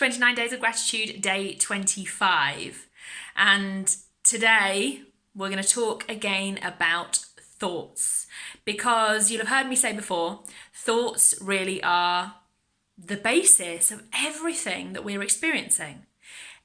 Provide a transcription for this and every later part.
29 Days of Gratitude, day 25. And today we're going to talk again about thoughts, because you'll have heard me say before, thoughts really are the basis of everything that we're experiencing.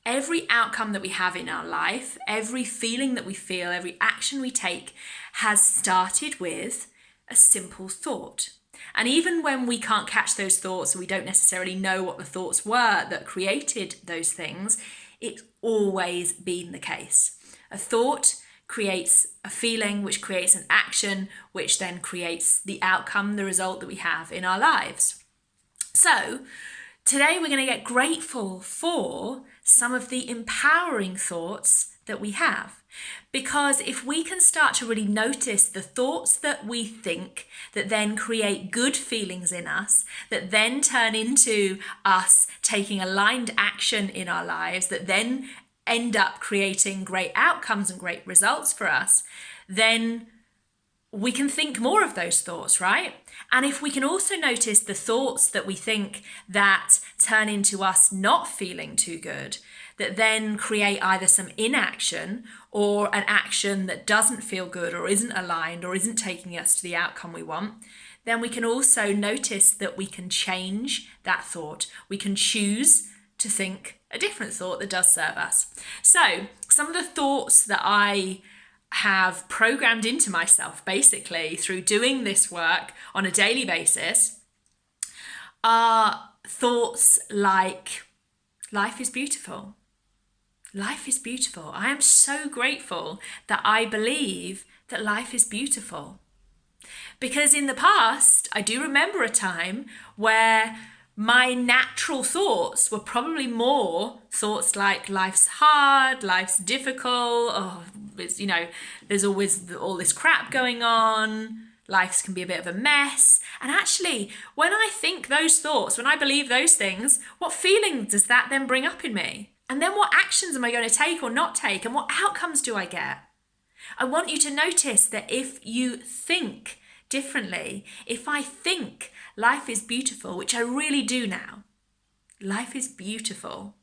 Every outcome that we have in our life, every feeling that we feel, every action we take has started with a simple thought. And even when we can't catch those thoughts, or we don't necessarily know what the thoughts were that created those things, it's always been the case. A thought creates a feeling, which creates an action, which then creates the outcome, the result that we have in our lives. So today we're going to get grateful for some of the empowering thoughts that we have. Because if we can start to really notice the thoughts that we think that then create good feelings in us, that then turn into us taking aligned action in our lives, that then end up creating great outcomes and great results for us, then we can think more of those thoughts, right? And if we can also notice the thoughts that we think that turn into us not feeling too good, that then create either some inaction or an action that doesn't feel good or isn't aligned or isn't taking us to the outcome we want, then we can also notice that we can change that thought. We can choose to think a different thought that does serve us. So some of the thoughts that I have programmed into myself basically through doing this work on a daily basis are thoughts like, life is beautiful. Life is beautiful. I am so grateful that I believe that life is beautiful. Because in the past, I do remember a time where my natural thoughts were probably more thoughts like life's hard, life's difficult, there's always all this crap going on, life can be a bit of a mess. And actually, when I think those thoughts, when I believe those things, what feeling does that then bring up in me? And then what actions am I going to take or not take? And what outcomes do I get? I want you to notice that if you think differently, if I think life is beautiful, which I really do now, life is beautiful,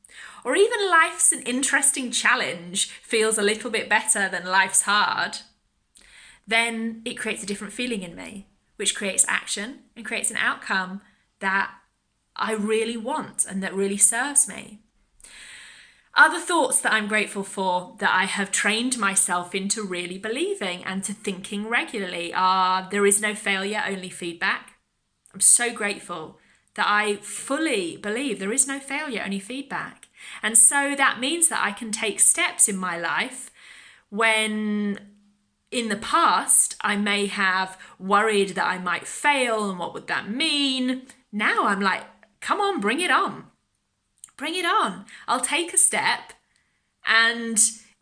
or even life's an interesting challenge feels a little bit better than life's hard, then it creates a different feeling in me, which creates action and creates an outcome that I really want and that really serves me. Other thoughts that I'm grateful for that I have trained myself into really believing and to thinking regularly are, there is no failure, only feedback. I'm so grateful that I fully believe there is no failure, only feedback. And so that means that I can take steps in my life when in the past I may have worried that I might fail and what would that mean. Now I'm like, come on, bring it on. Bring it on. I'll take a step, and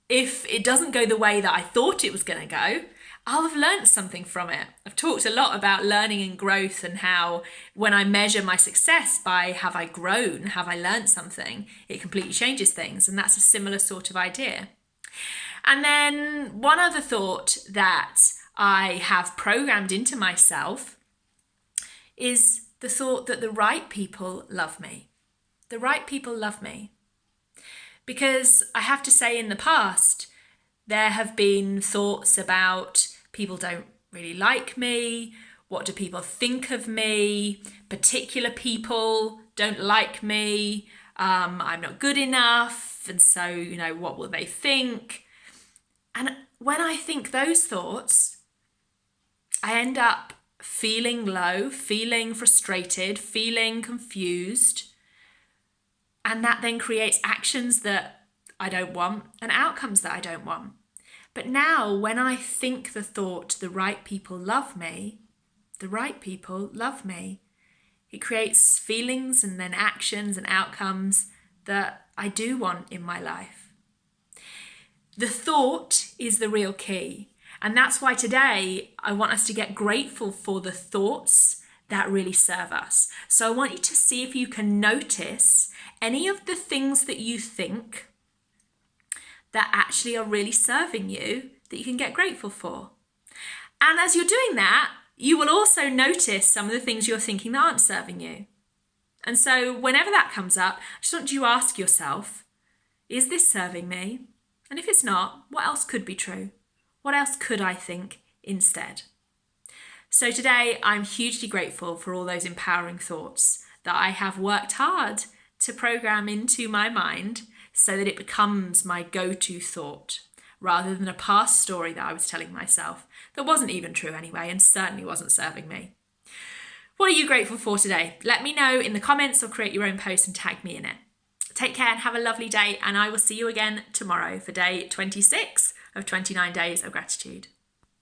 if it doesn't go the way that I thought it was going to go, I'll have learned something from it. I've talked a lot about learning and growth and how when I measure my success by have I grown, have I learned something, it completely changes things. And that's a similar sort of idea. And then one other thought that I have programmed into myself is the thought that the right people love me. The right people love me. Because I have to say, in the past, there have been thoughts about people don't really like me, what do people think of me, particular people don't like me, I'm not good enough, and so, what will they think? And when I think those thoughts, I end up feeling low, feeling frustrated, feeling confused. And that then creates actions that I don't want and outcomes that I don't want. But now when I think the thought, the right people love me, the right people love me, it creates feelings and then actions and outcomes that I do want in my life. The thought is the real key. And that's why today I want us to get grateful for the thoughts that really serve us. So I want you to see if you can notice any of the things that you think that actually are really serving you that you can get grateful for. And as you're doing that, you will also notice some of the things you're thinking that aren't serving you. And so whenever that comes up, I just want you to ask yourself, is this serving me? And if it's not, what else could be true? What else could I think instead? So today, I'm hugely grateful for all those empowering thoughts that I have worked hard to program into my mind so that it becomes my go-to thought, rather than a past story that I was telling myself that wasn't even true anyway and certainly wasn't serving me. What are you grateful for today? Let me know in the comments or create your own post and tag me in it. Take care and have a lovely day, and I will see you again tomorrow for day 26 of 29 Days of Gratitude.